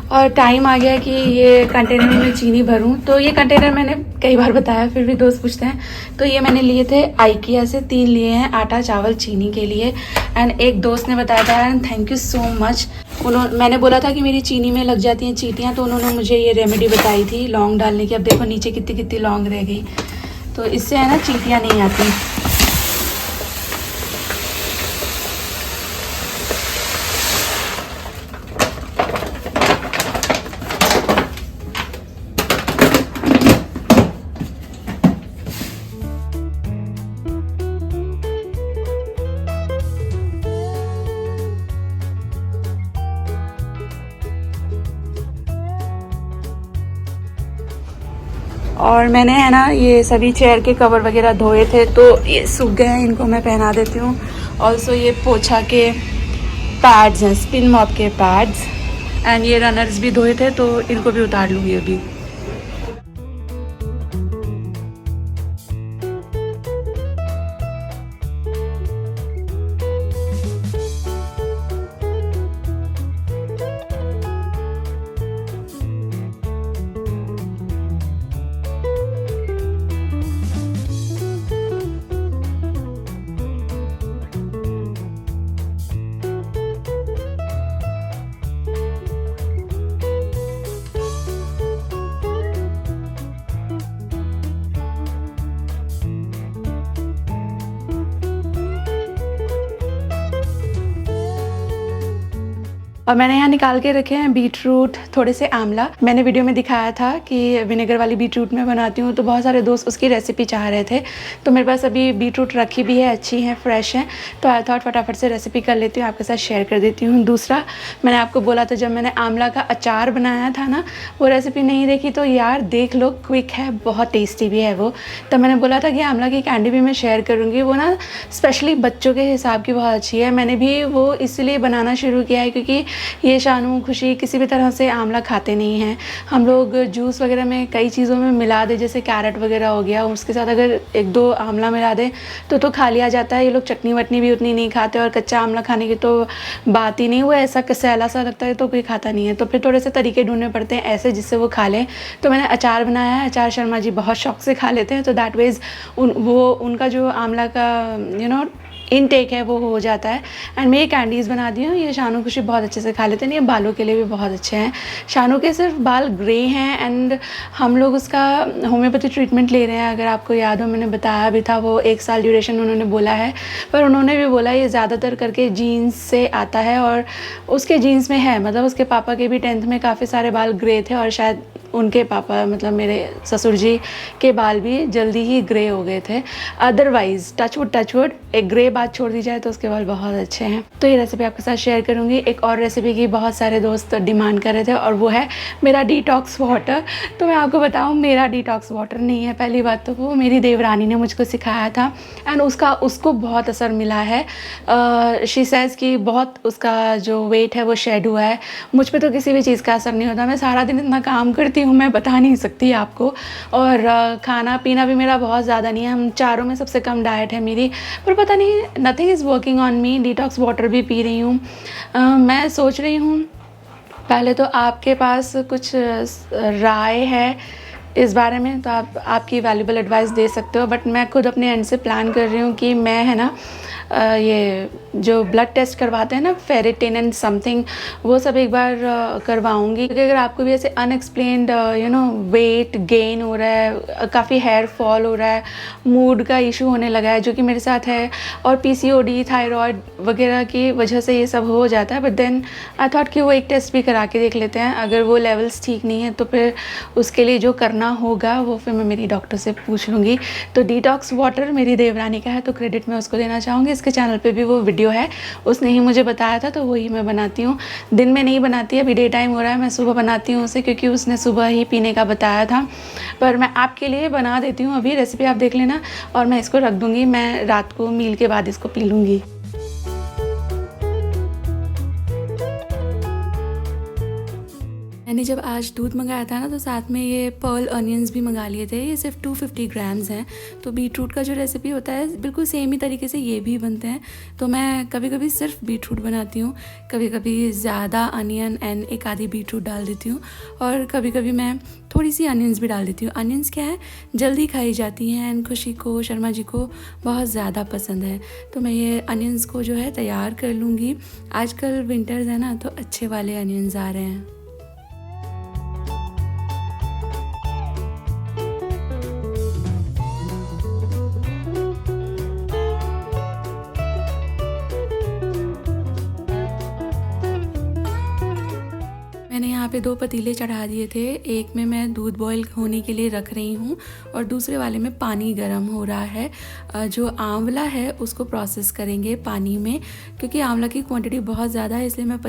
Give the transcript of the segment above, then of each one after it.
और टाइम आ गया कि ये कंटेनर में मैं चीनी भरूं। तो ये कंटेनर मैंने कई बार बताया, फिर भी दोस्त पूछते हैं। तो ये मैंने लिए थे आइकिया से, 3 लिए हैं आटा चावल चीनी के लिए। एंड एक दोस्त ने बताया था, and thank you so much. मैंने बोला था कि मेरी चीनी में लग जाती हैं चींटियाँ, तो उन्होंने मुझे ये रेमेडी बताई थी लौंग डालने की। अब देखो नीचे कितनी कितनी लौंग रह गई, तो इससे है ना चींटियाँ नहीं आती। और मैंने है ना ये सभी चेयर के कवर वगैरह धोए थे, तो ये सूख गए हैं, इनको मैं पहना देती हूँ। ऑल्सो ये पोछा के पैड्स हैं, स्पिन मॉप के पैड्स, एंड ये रनर्स भी धोए थे, तो इनको भी उतार लूँगी अभी। और मैंने यहाँ निकाल के रखे हैं बीट रूट, थोड़े से आंवला। मैंने वीडियो में दिखाया था कि विनेगर वाली बीट रूट मैं बनाती हूँ, तो बहुत सारे दोस्त उसकी रेसिपी चाह रहे थे। तो मेरे पास अभी बीट रूट रखी भी है, अच्छी है, फ्रेश है, तो आई थॉट फटाफट से रेसिपी कर लेती हूँ, आपके साथ शेयर कर देती हूँ। दूसरा, मैंने आपको बोला था जब मैंने आंवला का अचार बनाया था ना, वो रेसिपी नहीं देखी तो यार देख लो, क्विक है, बहुत टेस्टी भी है वो। तो मैंने बोला था कि आंवला की कैंडी भी मैं शेयर करूँगी, वो ना स्पेशली बच्चों के हिसाब की बहुत अच्छी है। मैंने भी वो इसलिए बनाना शुरू किया है क्योंकि ये शानू खुशी किसी भी तरह से आंवला खाते नहीं हैं। हम लोग जूस वगैरह में कई चीज़ों में मिला दे, जैसे कैरेट वगैरह हो गया, उसके साथ अगर 1-2 आंवला मिला दे तो खा लिया जाता है। ये लोग चटनी वटनी भी उतनी नहीं खाते, और कच्चा आंवला खाने की तो बात ही नहीं, वो ऐसा कसैला सा लगता है तो कोई खाता नहीं है। तो फिर थोड़े से तरीके ढूंढने पड़ते हैं ऐसे जिससे वो खा लें। तो मैंने अचार बनाया है, अचार शर्मा जी बहुत शौक से खा लेते हैं, तो दैट वेज उनका जो आंवला का इनटेक है वो हो जाता है। एंड मैं ये कैंडीज़ बना दी हूँ, ये शानू खुशी बहुत अच्छे से खा लेते हैं। ये बालों के लिए भी बहुत अच्छे हैं। शानू के सिर्फ बाल ग्रे हैं, एंड हम लोग उसका होम्योपैथी ट्रीटमेंट ले रहे हैं। अगर आपको याद हो, मैंने बताया भी था, वो 1 साल ड्यूरेशन उन्होंने बोला है, पर उन्होंने भी बोला ये ज़्यादातर करके जीन्स से आता है, और उसके जीन्स में है। मतलब उसके पापा के भी 10th में काफ़ी सारे बाल ग्रे थे, और शायद उनके पापा मतलब मेरे ससुर जी के बाल भी जल्दी ही ग्रे हो गए थे। अदरवाइज़ टचवुड एक ग्रे बात छोड़ दी जाए तो उसके बाल बहुत अच्छे हैं। तो ये रेसिपी आपके साथ शेयर करूँगी। एक और रेसिपी की बहुत सारे दोस्त डिमांड कर रहे थे, और वो है मेरा डिटॉक्स वाटर। तो मैं आपको बताऊँ, मेरा डिटॉक्स वाटर नहीं है। पहली बात तो वो मेरी देवरानी ने मुझको सिखाया था, एंड उसको बहुत असर मिला है। शी सेज़ कि बहुत उसका जो वेट है वो शेड हुआ है। मुझ पर तो किसी भी चीज़ का असर नहीं होता। मैं सारा दिन इतना काम करती हूँ, मैं बता नहीं सकती आपको। और खाना पीना भी मेरा बहुत ज़्यादा नहीं है, हम चारों में सबसे कम डाइट है मेरी। पर पता नहीं, nothing is working on me. Detox water भी पी रही हूँ। मैं सोच रही हूँ पहले तो आपके पास कुछ राय है इस बारे में तो आपकी वैल्यूबल एडवाइस दे सकते हो। बट मैं खुद अपने एंड से प्लान कर रही हूँ कि मैं है ना ये जो ब्लड टेस्ट करवाते हैं ना, फेरिटिन एंड समथिंग, वो सब एक बार करवाऊंगी। क्योंकि अगर आपको भी ऐसे अनएक्सप्लेन्ड वेट गेन हो रहा है, काफ़ी हेयर फॉल हो रहा है, मूड का इशू होने लगा है, जो कि मेरे साथ है, और पीसीओडी थायराइड वगैरह की वजह से ये सब हो जाता है। बट देन आई थॉट कि वो एक टेस्ट भी करा के देख लेते हैं। अगर वो लेवल्स ठीक नहीं है तो फिर उसके लिए जो करना होगा वो फिर मैं मेरी डॉक्टर से पूछ लूँगी। तो डिटॉक्स वाटर मेरी देवरानी का है, तो क्रेडिट मैं उसको देना चाहूँगी। इसके चैनल पे भी वो वीडियो है, उसने ही मुझे बताया था, तो वही मैं बनाती हूँ। दिन में नहीं बनाती, अभी डे टाइम हो रहा है, मैं सुबह बनाती हूँ उसे, क्योंकि उसने सुबह ही पीने का बताया था। पर मैं आपके लिए बना देती हूँ, अभी रेसिपी आप देख लेना, और मैं इसको रख दूँगी। मैं रात को मील के बाद इसको पी लूँगी। मैंने जब आज दूध मंगाया था ना तो साथ में ये पर्ल अनियंस भी मंगा लिए थे। ये सिर्फ 250 ग्राम्स हैं। तो बीट रूट का जो रेसिपी होता है बिल्कुल सेम ही तरीके से ये भी बनते हैं। तो मैं कभी कभी सिर्फ बीट रूट बनाती हूँ, कभी कभी ज़्यादा अनियन एंड एक आधी बीट रूट डाल देती हूँ, और कभी कभी मैं थोड़ी सी अनियंस भी डाल देती हूँ। अनियंस क्या है, जल्दी खाई जाती हैं एंड खुशी को, शर्मा जी को बहुत ज़्यादा पसंद है। तो मैं ये अनियंस को जो है तैयार कर लूँगी। आजकल विंटर्स है ना तो अच्छे वाले अनियंस आ रहे हैं। मैंने यहाँ पे 2 पतीले चढ़ा दिए थे। एक में मैं दूध बॉईल होने के लिए रख रही हूँ और दूसरे वाले में पानी गर्म हो रहा है। जो आंवला है उसको प्रोसेस करेंगे पानी में, क्योंकि आंवला की क्वांटिटी बहुत ज़्यादा है, इसलिए मैं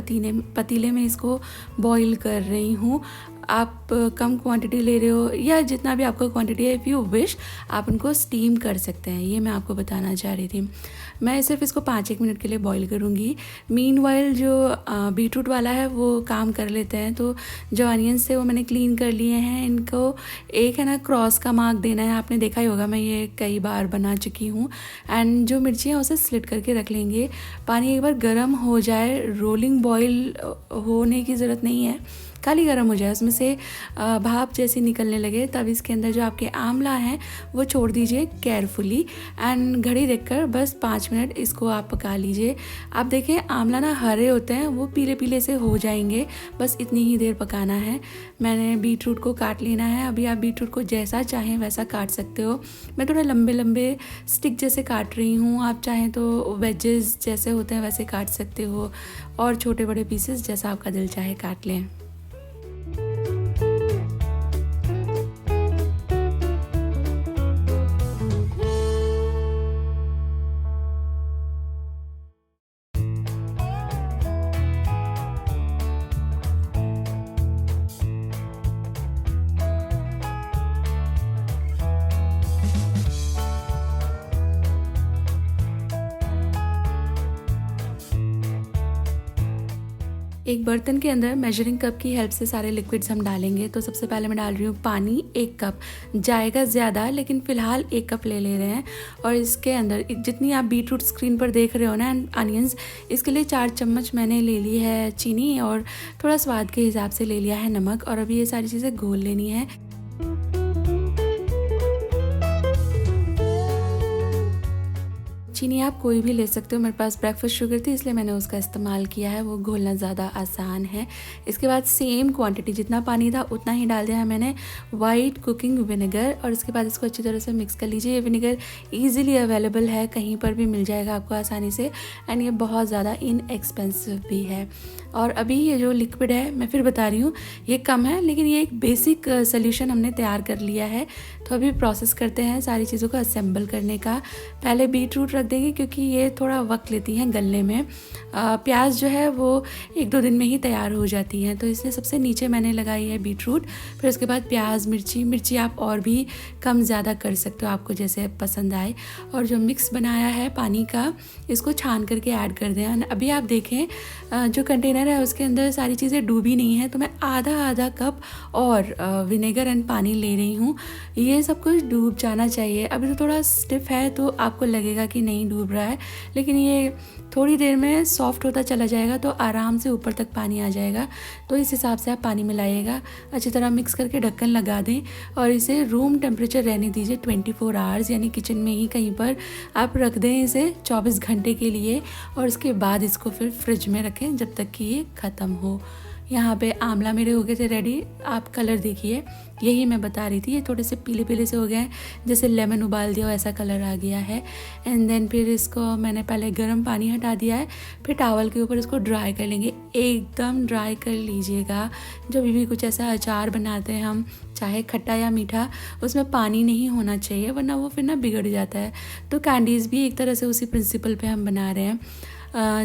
पतीले में इसको बॉईल कर रही हूँ। आप कम क्वांटिटी ले रहे हो या जितना भी आपका क्वांटिटी है, इफ़ यू विश आप उनको स्टीम कर सकते हैं। ये मैं आपको बताना चाह रही थी। मैं सिर्फ इसको 5-1 मिनट के लिए बॉईल करूँगी। मीनवाइल जो बीटरूट वाला है वो काम कर लेते हैं। तो जो अनियंस थे वो मैंने क्लीन कर लिए हैं। इनको एक है ना क्रॉस का मार्क देना है, आपने देखा ही होगा, मैं ये कई बार बना चुकी हूँ। एंड जो मिर्ची हैं उसे स्लिट करके रख लेंगे। पानी एक बार गर्म हो जाए, रोलिंग बॉईल होने की ज़रूरत नहीं है, खाली गर्म हो जाए, उसमें से भाप जैसी निकलने लगे, तब इसके अंदर जो आपके आंवला हैं वो छोड़ दीजिए केयरफुली। एंड घड़ी देखकर बस 5 मिनट इसको आप पका लीजिए। आप देखें आंवला ना हरे होते हैं, वो पीले पीले से हो जाएंगे, बस इतनी ही देर पकाना है। मैंने बीट रूट को काट लेना है। अभी आप बीट रूट को जैसा चाहें वैसा काट सकते हो। मैं थोड़ा लंबे लंबे स्टिक जैसे काट रही हूँ, आप चाहें तो वेजेस जैसे होते हैं वैसे काट सकते हो, और छोटे बड़े पीसेस जैसा आपका दिल चाहे काट लें। एक बर्तन के अंदर मेजरिंग कप की हेल्प से सारे लिक्विड्स हम डालेंगे। तो सबसे पहले मैं डाल रही हूँ पानी 1 कप, जाएगा ज़्यादा लेकिन फ़िलहाल 1 कप ले रहे हैं। और इसके अंदर जितनी आप बीट रूट स्क्रीन पर देख रहे हो ना अनियंस, इसके लिए 4 चम्मच मैंने ले ली है चीनी, और थोड़ा स्वाद के हिसाब से ले लिया है नमक। और अभी ये सारी चीज़ें घोल लेनी है। चीनी आप कोई भी ले सकते हो, मेरे पास ब्रेकफास्ट शुगर थी इसलिए मैंने उसका इस्तेमाल किया है, वो घोलना ज़्यादा आसान है। इसके बाद सेम क्वांटिटी, जितना पानी था उतना ही डाल दिया है मैंने वाइट कुकिंग विनेगर, और इसके बाद इसको अच्छी तरह से मिक्स कर लीजिए। ये विनेगर ईजिली अवेलेबल है, कहीं पर भी मिल जाएगा आपको आसानी से, एंड ये बहुत ज़्यादा इनएक्सपेंसिव भी है। और अभी ये जो लिक्विड है, मैं फिर बता रही हूँ, ये कम है लेकिन ये एक बेसिक सोल्यूशन हमने तैयार कर लिया है। तो अभी प्रोसेस करते हैं सारी चीज़ों को असेंबल करने का। पहले बीट रूट रख देंगे क्योंकि ये थोड़ा वक्त लेती हैं गलने में। प्याज जो है वो 1-2 दिन में ही तैयार हो जाती हैं, तो इसलिए सबसे नीचे मैंने लगाई है बीट रूट। फिर उसके बाद प्याज, मिर्ची आप और भी कम ज़्यादा कर सकते हो, आपको जैसे पसंद आए। और जो मिक्स बनाया है पानी का, इसको छान करके ऐड कर दें। अभी आप देखें जो कंटेनर है उसके अंदर सारी चीज़ें डूबी नहीं है, तो मैं आधा कप और विनेगर एंड पानी ले रही हूँ। ये सब कुछ डूब जाना चाहिए। अभी तो थोड़ा स्टिफ है तो आपको लगेगा कि नहीं डूब रहा है, लेकिन ये थोड़ी देर में सॉफ्ट होता चला जाएगा तो आराम से ऊपर तक पानी आ जाएगा। तो इस हिसाब से आप पानी मिलाइएगा, अच्छी तरह मिक्स करके ढक्कन लगा दें और इसे रूम टेम्परेचर रहने दीजिए 24 आवर्स, यानी किचन में ही कहीं पर आप रख दें इसे 24 घंटे के लिए। और उसके बाद इसको फिर फ्रिज में रखें जब तक कि ये ख़त्म हो। यहाँ पे आंवला मेरे हो गए थे रेडी। आप कलर देखिए, यही मैं बता रही थी, ये थोड़े से पीले पीले से हो गए हैं, जैसे लेमन उबाल दिया वैसा कलर आ गया है। एंड देन फिर इसको मैंने पहले गर्म पानी हटा दिया है, फिर टॉवल के ऊपर इसको ड्राई कर लेंगे। एकदम ड्राई कर लीजिएगा। जब भी कुछ ऐसा अचार बनाते हैं हम, चाहे खट्टा या मीठा, उसमें पानी नहीं होना चाहिए, वरना वो फिर ना बिगड़ जाता है। तो कैंडीज़ भी एक तरह से उसी प्रिंसिपल पे हम बना रहे हैं।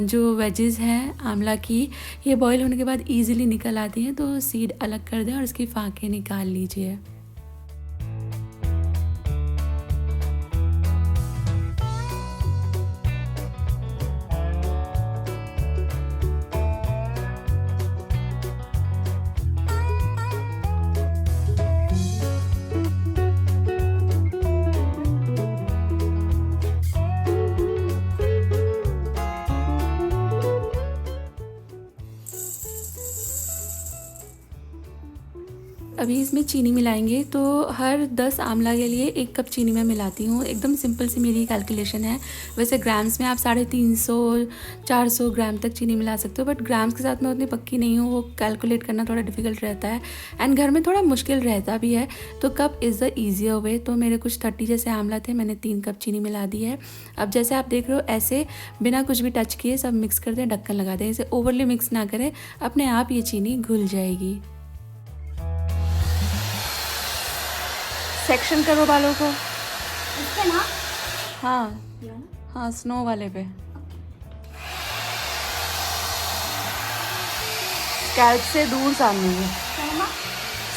जो वेजेस हैं आंवला की, ये बॉईल होने के बाद इजीली निकल आती हैं, तो सीड अलग कर दें और इसकी फांकें निकाल लीजिए। अभी इसमें चीनी मिलाएंगे, तो हर 10 आंवला के लिए 1 कप चीनी मैं मिलाती हूँ। एकदम सिंपल सी मेरी कैलकुलेशन है। वैसे ग्राम्स में आप 350 400 ग्राम तक चीनी मिला सकते हो, बट ग्राम्स के साथ मैं उतनी पक्की नहीं हूँ, वो कैलकुलेट करना थोड़ा डिफिकल्ट रहता है एंड घर में थोड़ा मुश्किल रहता भी है। तो कप इज़ द ईजियर वे। तो मेरे कुछ 30 जैसे आंवला थे, मैंने 3 कप चीनी मिला दी है। अब जैसे आप देख रहे हो, ऐसे बिना कुछ भी टच किए सब मिक्स कर दें, ढक्कन लगा दें। इसे ओवरली मिक्स ना करें, अपने आप ये चीनी घुल जाएगी। सेक्शन करो बालों को। इस पे ना? हाँ हाँ, स्नो वाले पे। स्कैल्प से दूर सामने में,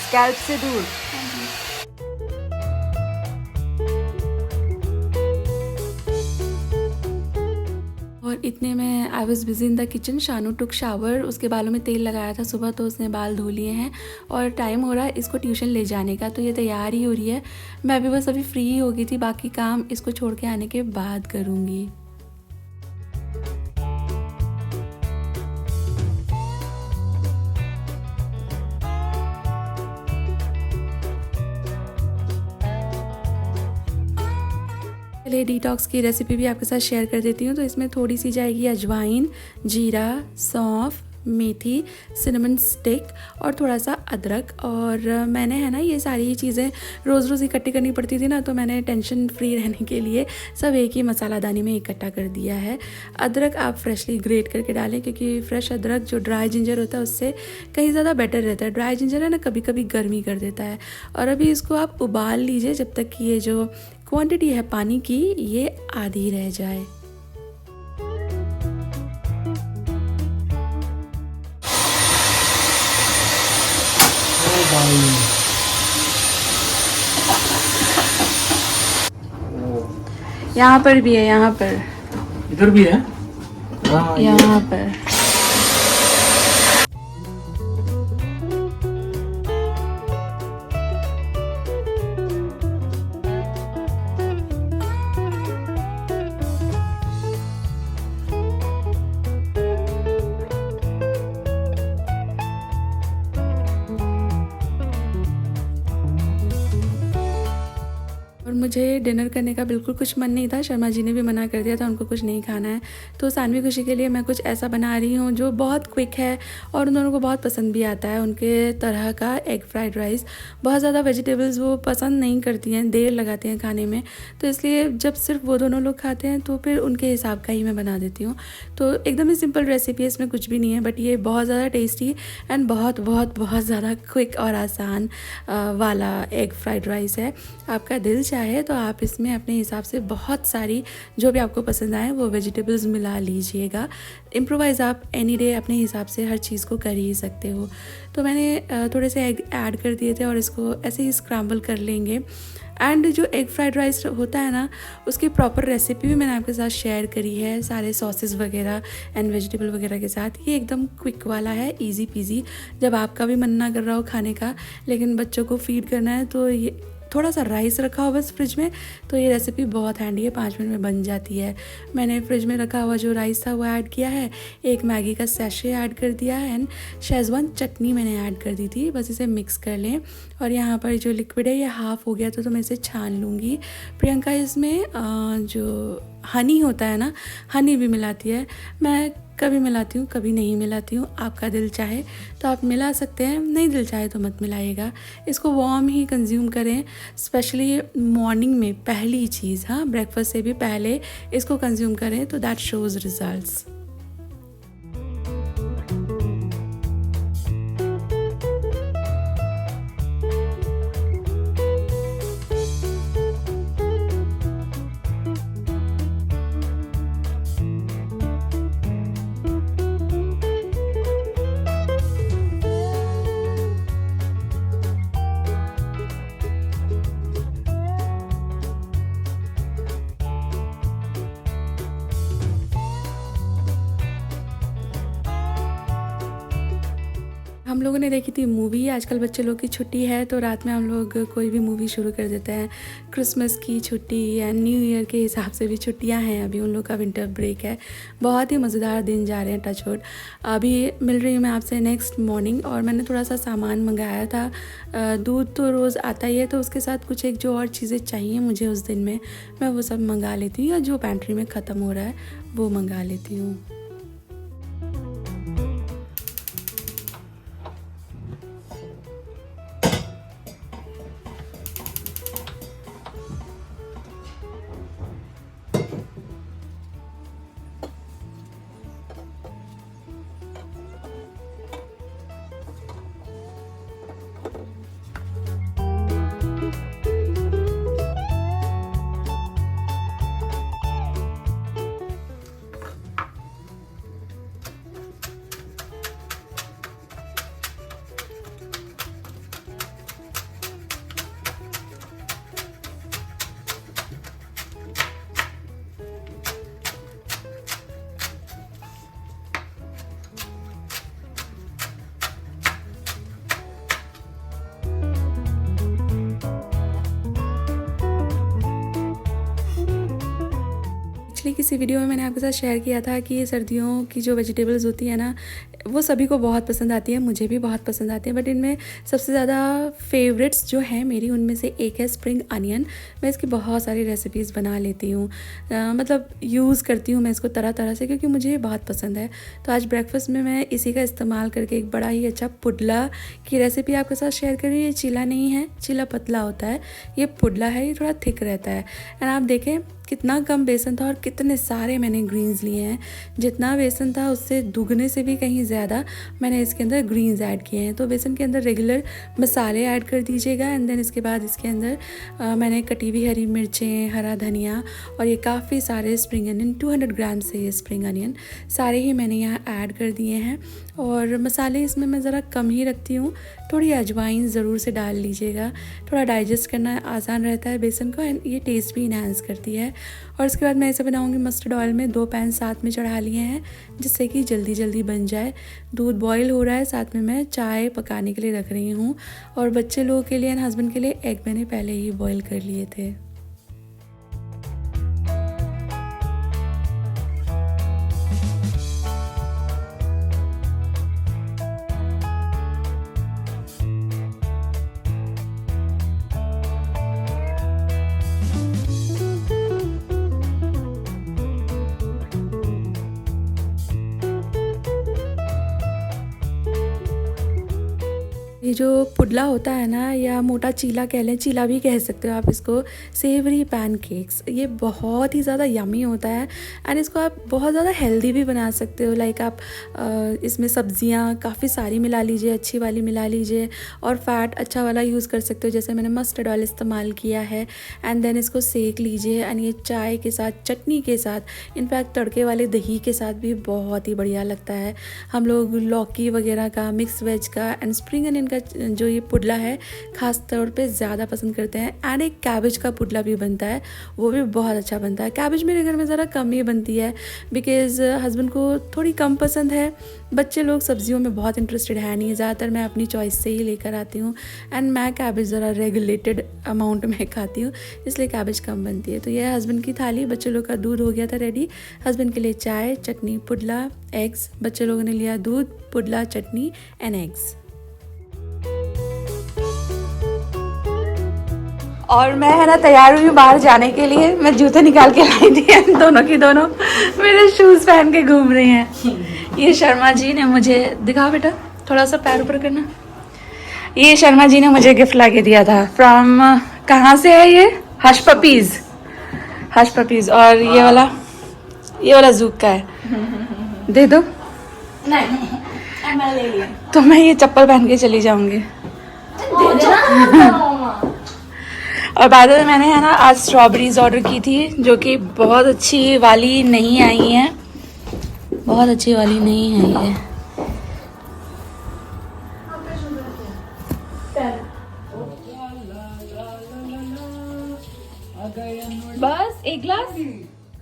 स्कैल्प से दूर। और इतने में I was busy in the kitchen. Shanu took shower, उसके बालों में तेल लगाया था सुबह, तो उसने बाल धो लिए हैं और टाइम हो रहा है इसको ट्यूशन ले जाने का। तो ये तैयार ही हो रही है। मैं भी बस अभी फ्री हो गई थी, बाकी काम इसको छोड़ के आने के बाद करूँगी। चलिए डिटॉक्स की रेसिपी भी आपके साथ शेयर कर देती हूँ। तो इसमें थोड़ी सी जाएगी अजवाइन, जीरा, सौंफ, मेथी, सिनेमन स्टिक और थोड़ा सा अदरक। और मैंने है ना, ये सारी चीज़ें रोज़ रोज़ इकट्ठी करनी पड़ती थी ना, तो मैंने टेंशन फ्री रहने के लिए सब एक ही मसालादानी में इकट्ठा कर दिया है। अदरक आप फ्रेशली ग्रेट करके डालें, क्योंकि फ्रेश अदरक जो ड्राई जिंजर होता है उससे कहीं ज़्यादा बेटर रहता है। ड्राई जिंजर है ना, कभी कभी गर्मी कर देता है। और अभी इसको आप उबाल लीजिए जब तक कि ये जो क्वांटिटी है पानी की, ये आधी रह जाए। यहाँ पर भी है, यहाँ पर, इधर भी है। हाँ, यहाँ पर। और मुझे डिनर करने का बिल्कुल कुछ मन नहीं था। शर्मा जी ने भी मना कर दिया था, उनको कुछ नहीं खाना है। तो सानवी खुशी के लिए मैं कुछ ऐसा बना रही हूँ जो बहुत क्विक है और उन दोनों को बहुत पसंद भी आता है। उनके तरह का एग फ्राइड राइस। बहुत ज़्यादा वेजिटेबल्स वो पसंद नहीं करती हैं, देर लगाती हैं खाने में, तो इसलिए जब सिर्फ वो दोनों लोग खाते हैं तो फिर उनके हिसाब का ही मैं बना देती हूँ। तो एकदम ही सिंपल रेसिपी है, इसमें कुछ भी नहीं है, बट ये बहुत ज़्यादा टेस्टी एंड बहुत बहुत बहुत ज़्यादा क्विक और आसान वाला एग फ्राइड राइस है। आपका दिल चाहे तो आप इसमें अपने हिसाब से बहुत सारी जो भी आपको पसंद आए वो वेजिटेबल्स मिला लीजिएगा। इम्प्रोवाइज़ आप एनी डे अपने हिसाब से हर चीज़ को कर ही सकते हो। तो मैंने थोड़े से एग ऐड कर दिए थे और इसको ऐसे ही स्क्रैम्बल कर लेंगे। एंड जो एग फ्राइड राइस होता है ना, उसकी प्रॉपर रेसिपी भी मैंने आपके साथ शेयर करी है, सारे सॉसेस वगैरह एंड वेजिटेबल वगैरह के साथ। ये एकदम क्विक वाला है, इजी पीजी। जब आपका भी मन ना कर रहा हो खाने का लेकिन बच्चों को फीड करना है, तो ये थोड़ा सा राइस रखा हो बस फ्रिज में, तो ये रेसिपी बहुत हैंडी है, 5 मिनट में बन जाती है। मैंने फ्रिज में रखा हुआ जो राइस था वो ऐड किया है, एक मैगी का सैशे ऐड कर दिया है एंड शेजवान चटनी मैंने ऐड कर दी थी। बस इसे मिक्स कर लें। और यहाँ पर जो लिक्विड है ये हाफ़ हो गया, तो मैं इसे छान लूँगी। प्रियंका इसमें जो हनी होता है ना, हनी भी मिलाती है। मैं कभी मिलाती हूँ, कभी नहीं मिलाती हूँ। आपका दिल चाहे तो आप मिला सकते हैं, नहीं दिल चाहे तो मत मिलाइएगा। इसको वार्म ही कंज्यूम करें, स्पेशली मॉर्निंग में पहली चीज़। हाँ, ब्रेकफास्ट से भी पहले इसको कंज्यूम करें तो दैट शोज़ रिजल्ट्स। लोगों ने देखी थी मूवी। आजकल बच्चे लोग की छुट्टी है तो रात में हम लोग कोई भी मूवी शुरू कर देते हैं। क्रिसमस की छुट्टी या न्यू ईयर के हिसाब से भी छुट्टियां हैं, अभी उन लोग का विंटर ब्रेक है। बहुत ही मज़ेदार दिन जा रहे हैं, टचवुड। अभी मिल रही हूँ मैं आपसे नेक्स्ट मॉर्निंग, और मैंने थोड़ा सा सामान मंगाया था। दूध तो रोज़ आता ही है, तो उसके साथ कुछ एक जो और चीज़ें चाहिए मुझे उस दिन में, मैं वो सब मंगा लेती हूँ, या जो पैंट्री में ख़त्म हो रहा है वो मंगा लेती हूँ। किसी वीडियो में मैंने आपके साथ शेयर किया था कि सर्दियों की जो वेजिटेबल्स होती है ना, वो सभी को बहुत पसंद आती है, मुझे भी बहुत पसंद आती है। बट इनमें सबसे ज़्यादा फेवरेट्स जो हैं मेरी, उनमें से एक है स्प्रिंग अनियन। मैं इसकी बहुत सारी रेसिपीज़ बना लेती हूँ, मतलब यूज़ करती हूँ मैं इसको तरह तरह से, क्योंकि मुझे ये बहुत पसंद है। तो आज ब्रेकफास्ट में मैं इसी का इस्तेमाल करके एक बड़ा ही अच्छा पुडला की रेसिपी आपके साथ शेयर कर रही हूँ। ये चीला नहीं है, चीला पतला होता है, ये पुडला है, ये थोड़ा थिक रहता है। एंड आप देखें कितना कम बेसन था और कितने सारे मैंने ग्रीन्स लिए हैं। जितना बेसन था उससे दुगने से भी कहीं ज़्यादा मैंने इसके अंदर ग्रीन्स ऐड किए हैं। तो बेसन के अंदर रेगुलर मसाले ऐड कर दीजिएगा। एंड देन इसके बाद इसके अंदर मैंने कटी हुई हरी मिर्चें, हरा धनिया और ये काफ़ी सारे स्प्रिंग अनियन, 200 ग्राम से ये स्प्रिंग अनियन सारे ही मैंने यहाँ ऐड कर दिए हैं। और मसाले इसमें मैं ज़रा कम ही रखती हूँ। थोड़ी अजवाइन ज़रूर से डाल लीजिएगा, थोड़ा डाइजेस्ट करना आसान रहता है बेसन को, एंड ये टेस्ट भी इन्हांस करती है। और उसके बाद मैं इसे बनाऊंगी मस्टर्ड ऑयल में। 2 पैन साथ में चढ़ा लिए हैं जिससे कि जल्दी जल्दी बन जाए। दूध बॉईल हो रहा है, साथ में मैं चाय पकाने के लिए रख रही हूँ। और बच्चे लोगों के लिए एंड हस्बैंड के लिए एग मैंने पहले ही बॉईल कर लिए थे। ये जो पुडला होता है ना, या मोटा चीला कह लें, चीला भी कह सकते हो आप इसको, सेवरी पैनकेक्स, ये बहुत ही ज़्यादा यमी होता है। एंड इसको आप बहुत ज़्यादा हेल्दी भी बना सकते हो। लाइक आप इसमें सब्जियां काफ़ी सारी मिला लीजिए, अच्छी वाली मिला लीजिए, और फैट अच्छा वाला यूज़ कर सकते हो। जैसे मैंने मस्टर्ड ऑयल इस्तेमाल किया है। एंड देन इसको सेक लीजिए, एंड ये चाय के साथ, चटनी के साथ, इनफैक्ट तड़के वाले दही के साथ भी बहुत ही बढ़िया लगता है। हम लोग लौकी वगैरह का, मिक्स वेज का एंड स्प्रिंग अनियन का जो ये पुडला है ख़ास तौर पे ज़्यादा पसंद करते हैं। एंड एक कैबेज का पुडला भी बनता है, वो भी बहुत अच्छा बनता है। कैबेज मेरे घर में ज़रा कम ही बनती है, बिकॉज़ हस्बैंड को थोड़ी कम पसंद है। बच्चे लोग सब्जियों में बहुत इंटरेस्टेड है नहीं, ज़्यादातर मैं अपनी चॉइस से ही लेकर आती हूँ। एंड मैं कैबेज ज़रा रेगुलेटेड अमाउंट में खाती हूँ, इसलिए कैबेज कम बनती है। तो यह हस्बैंड की थाली। बच्चे लोग का दूध हो गया था रेडी। हस्बैंड के लिए चाय, चटनी, पुडला, एग्स। बच्चे लोगों ने लिया दूध, पुडला, चटनी एंड एग्स। और मैं है ना तैयार हुई हूँ बाहर जाने के लिए। मैं जूते निकाल के लाई थी, दोनों की दोनों मेरे शूज़ पहन के घूम रही हैं। ये शर्मा जी ने मुझे, दिखाओ बेटा थोड़ा सा पैर ऊपर करना। ये शर्मा जी ने मुझे गिफ्ट ला के दिया था फ्रॉम, कहाँ से है ये, हश पपीज़, हश पपीज़। और ये वाला जूक का है, दे दो। नहीं मैं ले लिया। तो मैं ये चप्पल पहन के चली जाऊंगी। और बाद में मैंने है ना आज स्ट्रॉबेरीज ऑर्डर की थी, जो कि बहुत अच्छी वाली नहीं आई हैं, बहुत अच्छी वाली नहीं है ये। बस एक गिलास,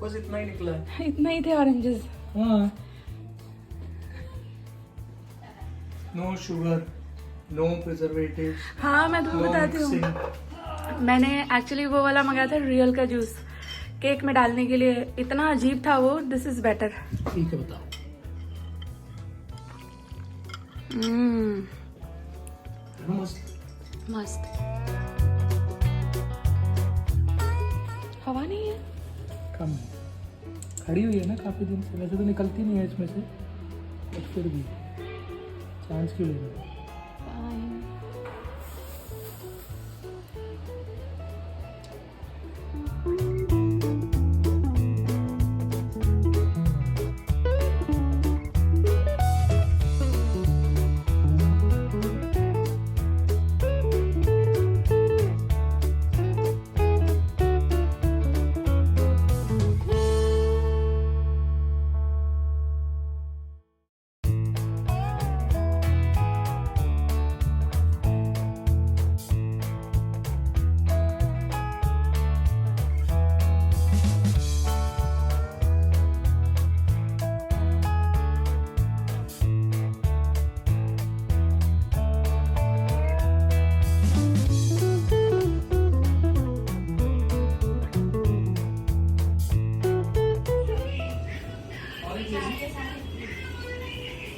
बस इतना ही निकला, इतना ही थे ऑरेंजेस। हाँ, नो शुगर। नो प्रिजर्वेटिव, हाँ मैं तुम्हें बताती हूँ, मैंने एक्चुअली वो वाला मंगाया था रियल का जूस केक में डालने के लिए, इतना अजीब था वो। This is better. ठीक है बताओ। मस्त मस्त। हवा नहीं है, कम है, खड़ी हुई है ना काफी दिन से, वैसे तो निकलती नहीं है इसमें से, बट फिर भी चांस क्यों ले रहे हो?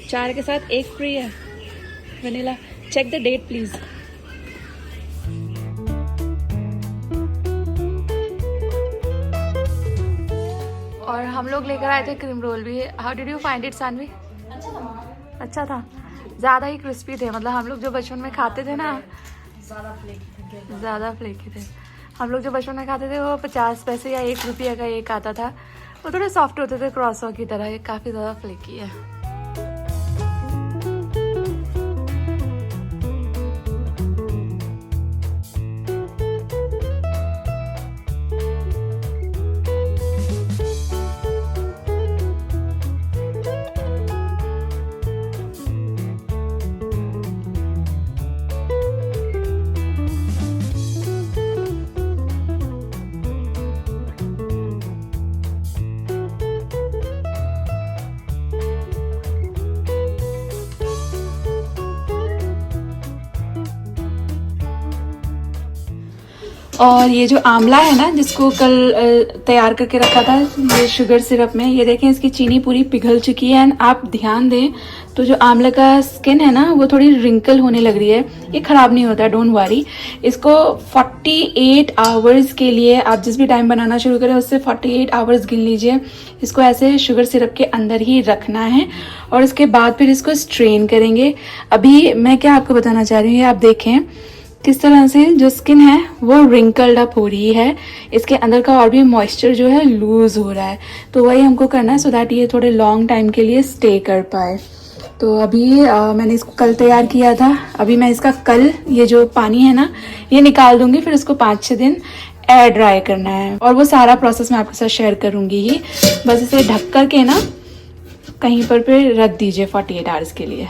चार के साथ एक फ्री है vanilla. Check the date please. और हम लोग लेकर आए थे क्रीम रोल भी। How did you find it Saanvi? अच्छा था, ज़्यादा ही क्रिस्पी थे। मतलब हम लोग जो बचपन में खाते थे ना, ज़्यादा फ्लेकी थे। हम लोग जो बचपन में खाते थे वो 50 पैसे या 1 रुपये का एक आता था, वो थोड़े सॉफ्ट होते थे क्रॉसो की तरह। ये काफ़ी ज़्यादा फ्लेकी है। और ये जो आंवला है ना, जिसको कल तैयार करके रखा था ये शुगर सिरप में, ये देखें इसकी चीनी पूरी पिघल चुकी है। एंड आप ध्यान दें तो जो आंवला का स्किन है ना, वो थोड़ी रिंकल होने लग रही है। ये ख़राब नहीं होता, डोंट वरी। इसको 48 आवर्स के लिए, आप जिस भी टाइम बनाना शुरू करें उससे 48 आवर्स गिन लीजिए। इसको ऐसे शुगर सिरप के अंदर ही रखना है और उसके बाद फिर इसको स्ट्रेन करेंगे। अभी मैं क्या आपको बताना चाह रही हूँ, ये आप देखें किस तरह से जो स्किन है वो रिंकल्ड अप हो रही है। इसके अंदर का और भी मॉइस्चर जो है लूज हो रहा है। तो वही हमको करना है सो दैट ये थोड़े लॉन्ग टाइम के लिए स्टे कर पाए। तो अभी मैंने इसको कल तैयार किया था। अभी मैं इसका कल ये जो पानी है ना ये निकाल दूंगी, फिर इसको 5-6 दिन एयर ड्राई करना है। और वो सारा प्रोसेस मैं आपके साथ शेयर करूंगी ही। बस इसे ढक कर के ना कहीं पर रख दीजिए 48 आवर्स के लिए।